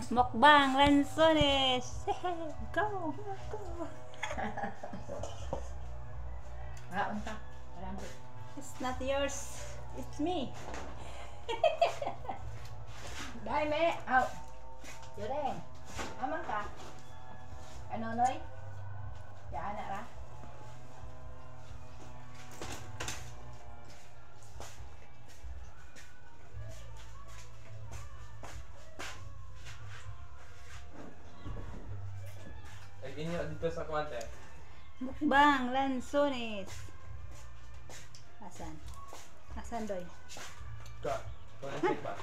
Mukbang lansones. Go, go, go. It's not yours. It's me. Đây mẹ, vô đây. Aman ka? Ano noy? Dạ nè ra. Ini dito sa kwante. Mukbang lansones. Asan? Asan doy? Ka. Kunin pa.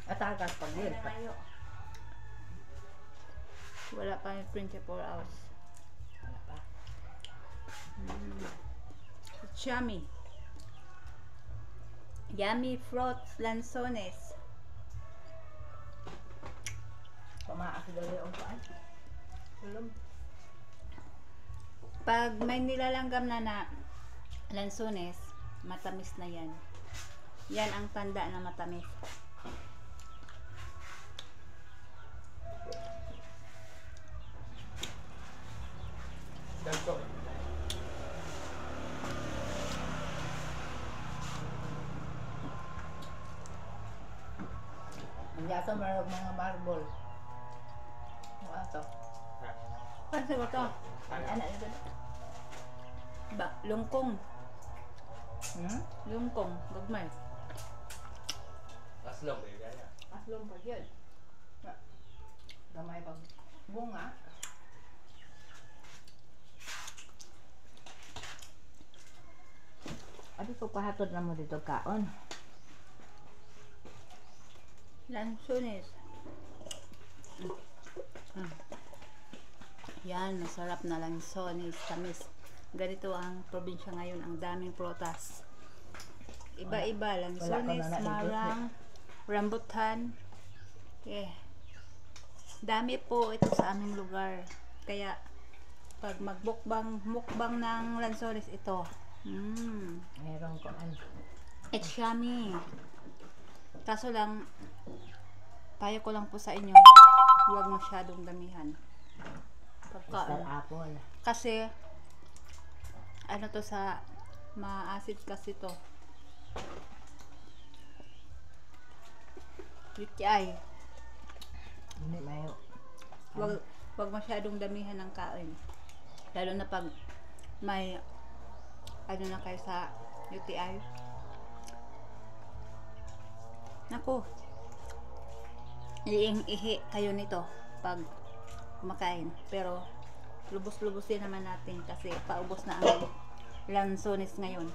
Atakas pag yun. Wala pa yung 24 hours. Wala pa. It's yummy. Yummy fruits lansones. Pamaas daw yung paan. Sulong. Pag may nilalanggam na lansones, matamis na yan. Yan ang tanda na matamis. Dagko. Ang yasa marag mga marble. Ano to? Kasi ko to. Anak nito. Ba, lungkong. Lungkong. Gagmay. Aslog eh kaya. Aslong pag yun. Gamay pag bunga. Abi ko pahatod na mo dito kaon. Lansones. Yan, masarap na lansones. Tamis. Ganito ang probinsya ngayon. Ang daming prutas. Iba-iba. Lansones, marang, rambutan. Dami po ito sa aming lugar. Kaya, pag mukbang ng lansones ito. Meron ko ano. It's yummy. Kaso lang, payo ko lang po sa inyo, huwag masyadong damihan. Star apple. Kasi, ano to sa, ma-acid kasi to. UTI. Hindi mayo. Huwag masyadong damihan ng kain. Lalo na pag may ano na kayo sa UTI. Naku, iing-ihi kayo nito pag kumakain. Pero lubos-lubosin naman natin kasi paubos na ang lansones ngayon.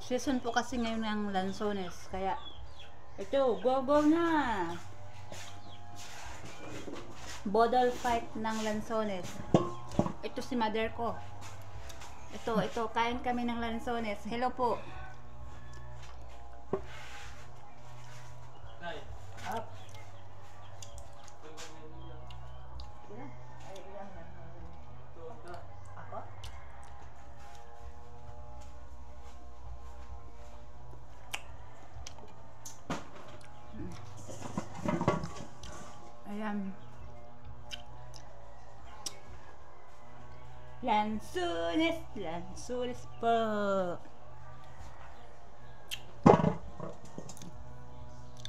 Season po kasi ngayon ng lansones. Kaya ito, go na! Bodol fight ng lansones. Ito si mother ko. Ito, kain kami ng lansones. Hello po. Nay. Up. Ako? Ayan. Lansones po.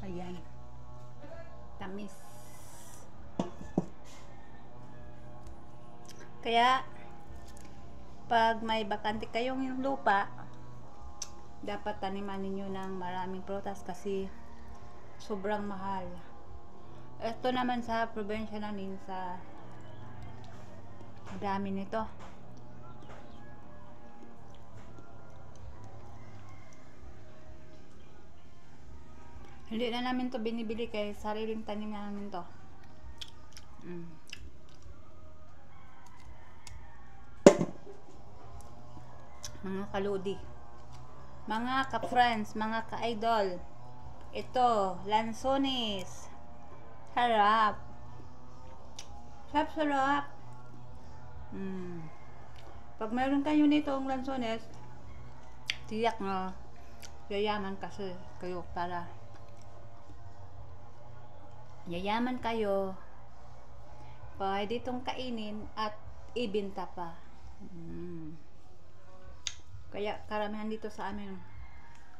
Ayan. Tamis. Kaya, pag may bakante kayong lupa, dapat taniman ninyo ng maraming prutas kasi sobrang mahal. Ito naman sa probinsya namin sa dami nito. Hindi na namin to binibili kay sariling tanim na namin to. Mga kaludi, mga ka-friends, mga ka-idol, ito, lansones. Harap. Sarap. Pag meron kayo nito ang lansones, tiyak na yayaman kasi kayo para yayaman kayo pwede itong kainin at ibenta pa. Kaya karamihan dito sa amin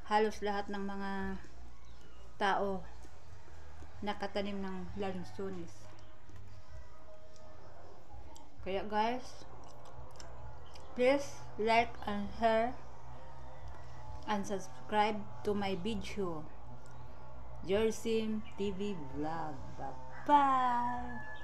halos lahat ng mga tao nakatanim ng lansones. Kaya guys, please like and share and subscribe to my video, Jersim TV Vlog. Bye-bye!